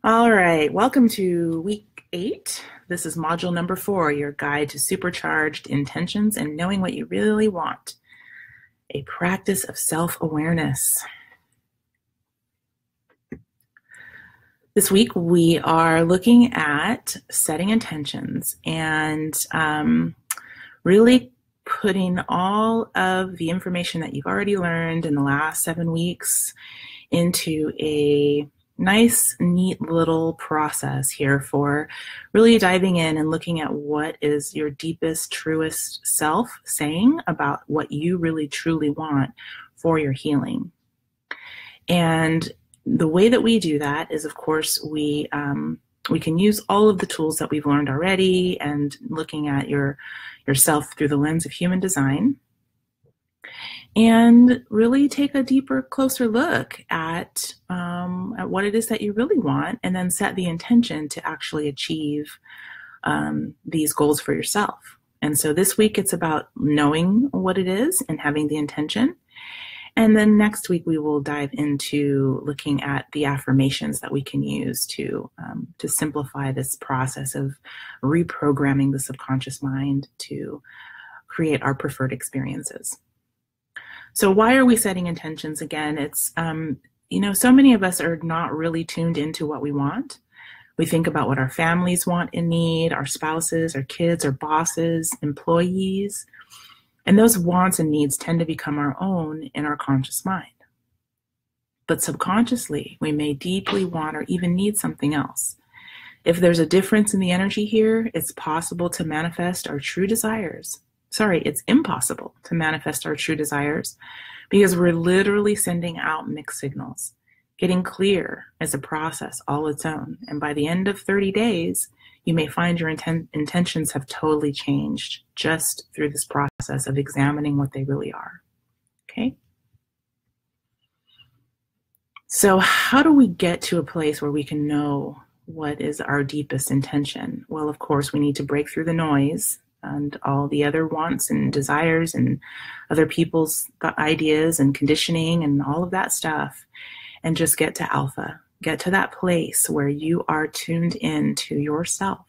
All right, welcome to week 8. This is module number 4, your guide to supercharged intentions and knowing what you really want. A practice of self-awareness. This week we are looking at setting intentions and really putting all of the information that you've already learned in the last 7 weeks into a nice, neat little process here for really diving in and looking at what is your deepest, truest self saying about what you really truly want for your healing. And the way that we do that is, of course, we can use all of the tools that we've learned already and looking at yourself through the lens of human design, and really take a deeper, closer look at what it is that you really want, and then set the intention to actually achieve these goals for yourself. And so this week it's about knowing what it is and having the intention. And then next week we will dive into looking at the affirmations that we can use to simplify this process of reprogramming the subconscious mind to create our preferred experiences. So why are we setting intentions? Again, it's, so many of us are not really tuned into what we want. We think about what our families want and need, our spouses, our kids, our bosses, employees, and those wants and needs tend to become our own in our conscious mind. But subconsciously, we may deeply want or even need something else. If there's a difference in the energy here, it's possible to manifest our true desires. It's impossible to manifest our true desires because we're literally sending out mixed signals. Getting clear is a process all its own. And by the end of 30 days, you may find your intentions have totally changed just through this process of examining what they really are. Okay? So how do we get to a place where we can know what is our deepest intention? Well, of course, we need to break through the noise and all the other wants and desires and other people's ideas and conditioning and all of that stuff, and just get to alpha. Get to that place where you are tuned in to yourself.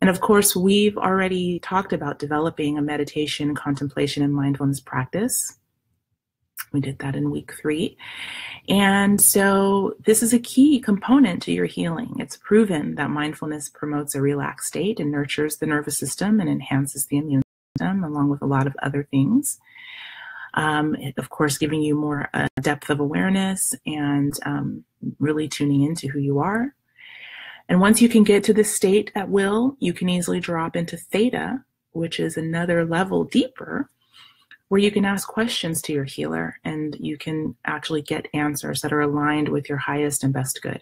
And of course, we've already talked about developing a meditation, contemplation, and mindfulness practice. We did that in week 3. And so this is a key component to your healing. It's proven that mindfulness promotes a relaxed state and nurtures the nervous system and enhances the immune system, along with a lot of other things. Of course, giving you more depth of awareness and really tuning into who you are. And once you can get to this state at will, you can easily drop into theta, which is another level deeper, where you can ask questions to your healer and you can actually get answers that are aligned with your highest and best good.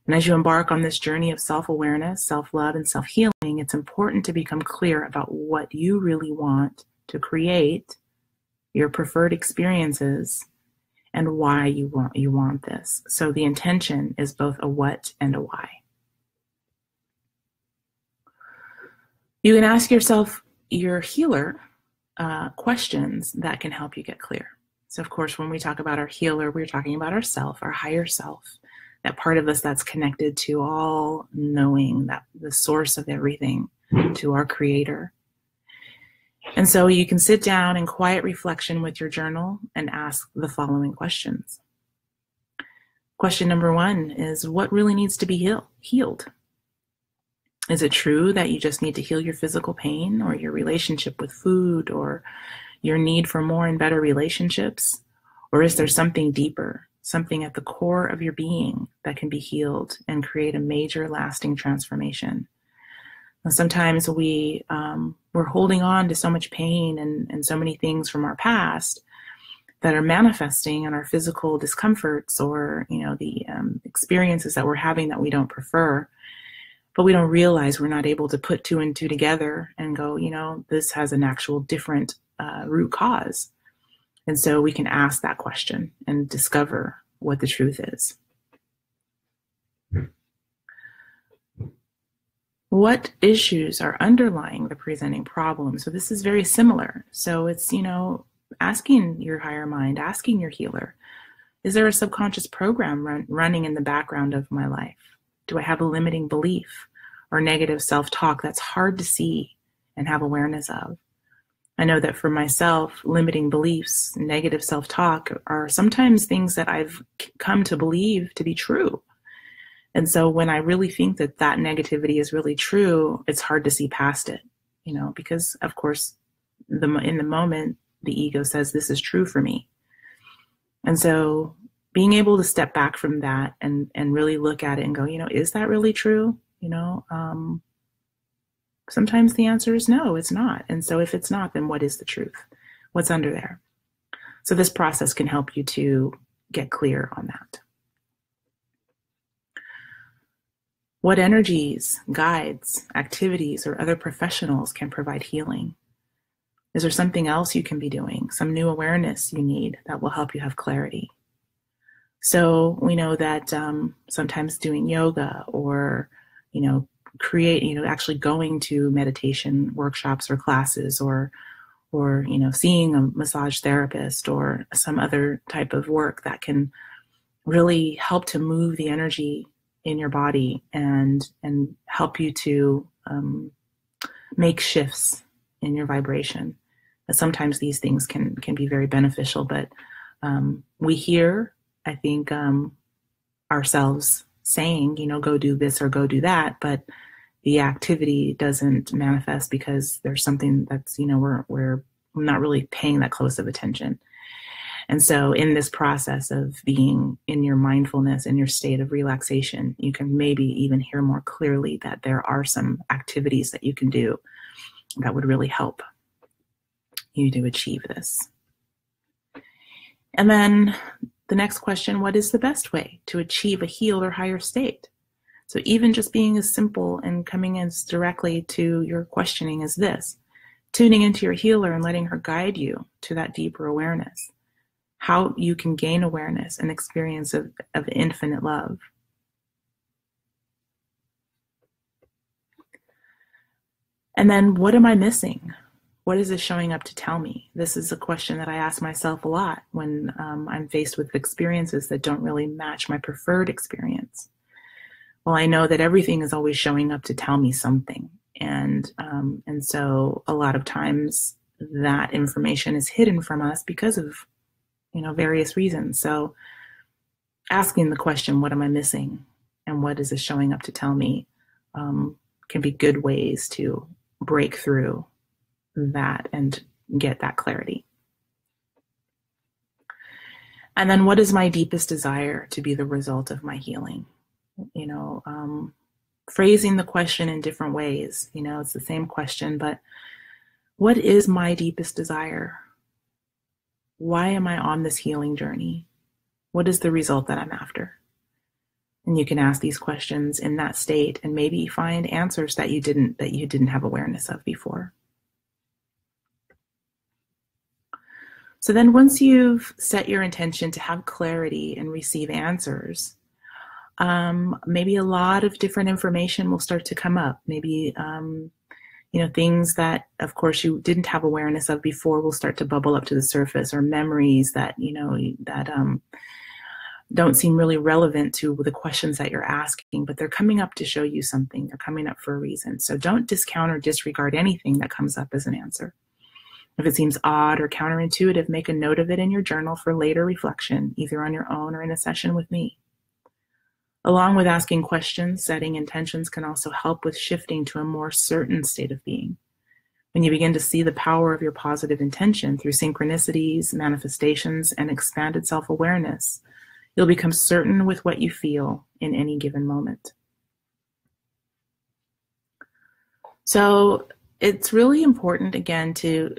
And as you embark on this journey of self-awareness, self-love, and self-healing, it's important to become clear about what you really want to create your preferred experiences and why you want this. So the intention is both a what and a why. You can ask yourself, your healer, questions that can help you get clear. So of course, when we talk about our healer, we're talking about ourself, our higher self, that part of us that's connected to all knowing, that the source of everything, to our creator. And so you can sit down in quiet reflection with your journal and ask the following questions. Question number 1 is, what really needs to be healed? Is it true that you just need to heal your physical pain or your relationship with food or your need for more and better relationships? Or is there something deeper, something at the core of your being that can be healed and create a major lasting transformation? Now, sometimes we're holding on to so much pain and so many things from our past that are manifesting in our physical discomforts or the experiences that we're having that we don't prefer. But we don't realize we're not able to put 2 and 2 together and go, this has an actual different root cause. And so we can ask that question and discover what the truth is. What issues are underlying the presenting problem? So this is very similar. So it's, asking your higher mind, asking your healer, Is there a subconscious program running in the background of my life? Do I have a limiting belief or negative self-talk that's hard to see and have awareness of? I know that for myself, limiting beliefs, negative self-talk are sometimes things that I've come to believe to be true. And so when I really think that that negativity is really true, it's hard to see past it, because of course, in the moment, the ego says this is true for me. And so being able to step back from that and really look at it and go, is that really true? Sometimes the answer is no, it's not. And so if it's not, then what is the truth? What's under there? So this process can help you to get clear on that. What energies, guides, activities, or other professionals can provide healing? Is there something else you can be doing, some new awareness you need that will help you have clarity? So we know that sometimes doing yoga or, actually going to meditation workshops or classes or seeing a massage therapist or some other type of work that can really help to move the energy in your body and help you to make shifts in your vibration. Sometimes these things can be very beneficial, but we hear, I think, ourselves saying, go do this or go do that, but the activity doesn't manifest because there's something that's, we're not really paying that close of attention. And so in this process of being in your mindfulness, in your state of relaxation, you can maybe even hear more clearly that there are some activities that you can do that would really help you to achieve this. And then the next question, what is the best way to achieve a healed or higher state? So even just being as simple and coming as directly to your questioning as this, tuning into your healer and letting her guide you to that deeper awareness, how you can gain awareness and experience of infinite love. And then what am I missing? What is this showing up to tell me? This is a question that I ask myself a lot when I'm faced with experiences that don't really match my preferred experience. Well, I know that everything is always showing up to tell me something. And so a lot of times that information is hidden from us because of, various reasons. So asking the question, what am I missing? And what is this showing up to tell me? Can be good ways to break through that and get that clarity. And then what is my deepest desire to be the result of my healing? Phrasing the question in different ways, it's the same question, but what is my deepest desire? Why am I on this healing journey? What is the result that I'm after? And you can ask these questions in that state and maybe find answers that you didn't have awareness of before. So then once you've set your intention to have clarity and receive answers, maybe a lot of different information will start to come up. Maybe, things that, of course, you didn't have awareness of before will start to bubble up to the surface, or memories that, don't seem really relevant to the questions that you're asking, but they're coming up to show you something. They're coming up for a reason. So don't discount or disregard anything that comes up as an answer. If it seems odd or counterintuitive, make a note of it in your journal for later reflection, either on your own or in a session with me. Along with asking questions, setting intentions can also help with shifting to a more certain state of being. When you begin to see the power of your positive intention through synchronicities, manifestations, and expanded self-awareness, you'll become certain with what you feel in any given moment. So it's really important, again, to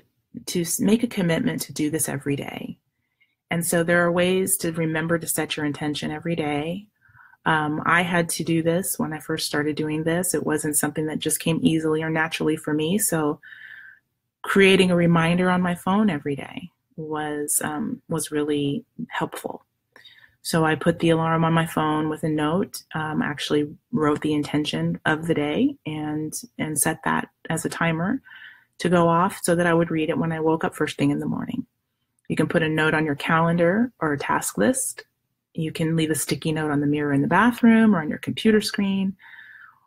make a commitment to do this every day. And so there are ways to remember to set your intention every day. I had to do this when I first started doing this. It wasn't something that just came easily or naturally for me. So creating a reminder on my phone every day was really helpful. So I put the alarm on my phone with a note, actually wrote the intention of the day and set that as a timer to go off so that I would read it when I woke up first thing in the morning. You can put a note on your calendar or a task list You can leave a sticky note on the mirror in the bathroom or on your computer screen,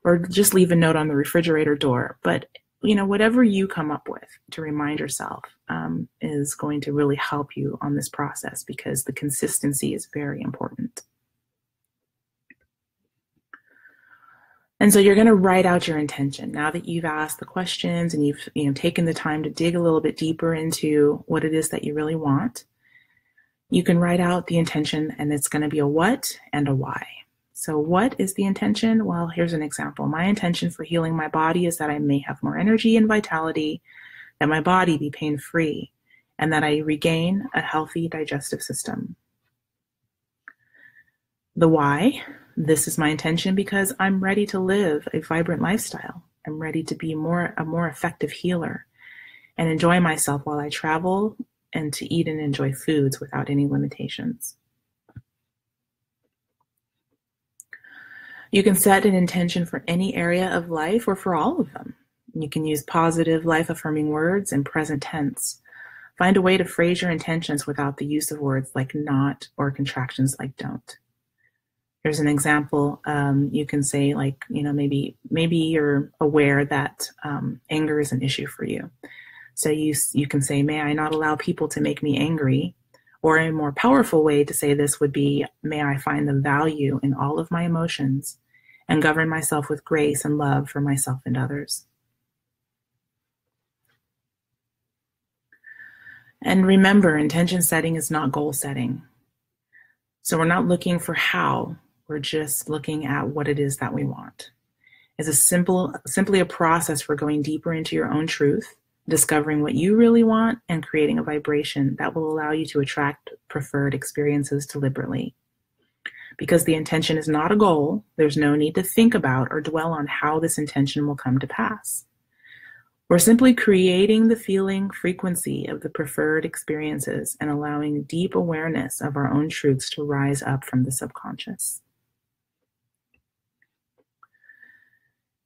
or just leave a note on the refrigerator door. But whatever you come up with to remind yourself is going to really help you on this process, because the consistency is very important. And so you're going to write out your intention. Now that you've asked the questions and you've taken the time to dig a little bit deeper into what it is that you really want, you can write out the intention, and it's going to be a what and a why. So what is the intention? Well, here's an example. My intention for healing my body is that I may have more energy and vitality, that my body be pain-free, and that I regain a healthy digestive system. The why: this is my intention because I'm ready to live a vibrant lifestyle. I'm ready to be a more effective healer and enjoy myself while I travel, and to eat and enjoy foods without any limitations. You can set an intention for any area of life or for all of them. You can use positive, life-affirming words in present tense. Find a way to phrase your intentions without the use of words like not or contractions like don't. Here's an example. You can say, like, maybe you're aware that anger is an issue for you. So you can say, may I not allow people to make me angry? Or a more powerful way to say this would be, may I find the value in all of my emotions and govern myself with grace and love for myself and others. And remember, intention setting is not goal setting. So we're not looking for how, we're just looking at what it is that we want. It's simply a process for going deeper into your own truth, discovering what you really want, and creating a vibration that will allow you to attract preferred experiences deliberately. Because the intention is not a goal, there's no need to think about or dwell on how this intention will come to pass. We're simply creating the feeling frequency of the preferred experiences and allowing deep awareness of our own truths to rise up from the subconscious.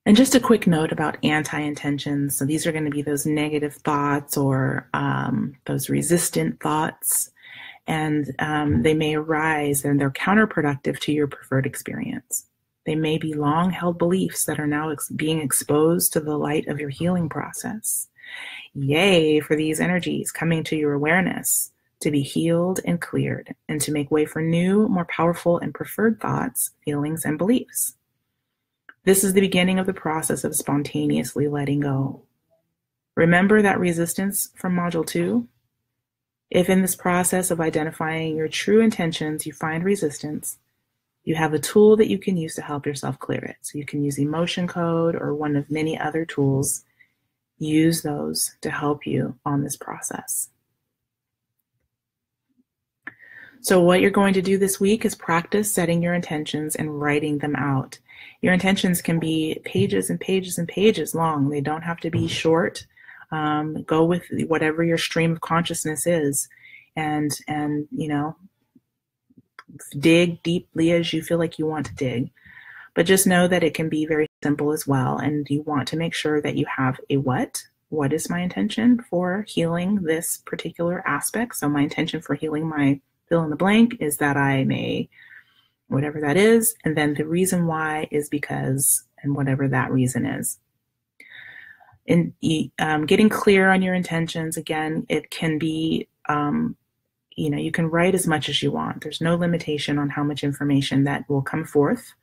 And just a quick note about anti-intentions. So these are going to be those negative thoughts or those resistant thoughts. And they may arise and they're counterproductive to your preferred experience. They may be long-held beliefs that are now being exposed to the light of your healing process. Yay for these energies coming to your awareness to be healed and cleared, and to make way for new, more powerful and preferred thoughts, feelings, and beliefs. This is the beginning of the process of spontaneously letting go. Remember that resistance from Module 2? If in this process of identifying your true intentions you find resistance, you have a tool that you can use to help yourself clear it. So you can use emotion code or one of many other tools. Use those to help you on this process. So what you're going to do this week is practice setting your intentions and writing them out. Your intentions can be pages and pages and pages long. They don't have to be short. Go with whatever your stream of consciousness is, and dig deeply as you feel like you want to dig. But just know that it can be very simple as well, and you want to make sure that you have a what. What is my intention for healing this particular aspect? So my intention for healing my fill in the blank is that I may, whatever that is, and then the reason why is because, and whatever that reason is. In getting clear on your intentions, again, it can be, you can write as much as you want. There's no limitation on how much information that will come forth.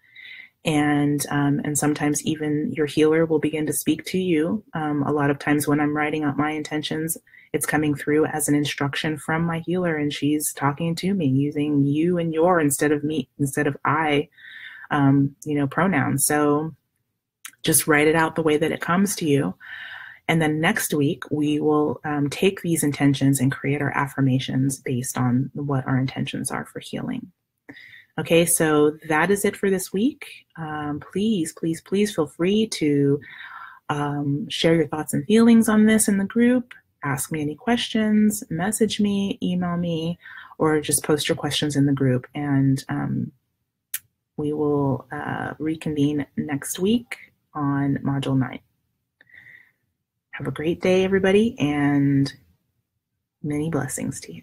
And sometimes even your healer will begin to speak to you. A lot of times when I'm writing out my intentions, it's coming through as an instruction from my healer, and she's talking to me using you and your instead of me, instead of I, pronouns. So just write it out the way that it comes to you. And then next week, we will take these intentions and create our affirmations based on what our intentions are for healing. Okay, so that is it for this week. Please, please, please feel free to share your thoughts and feelings on this in the group. Ask me any questions, message me, email me, or just post your questions in the group. And we will reconvene next week on Module 9. Have a great day, everybody, and many blessings to you.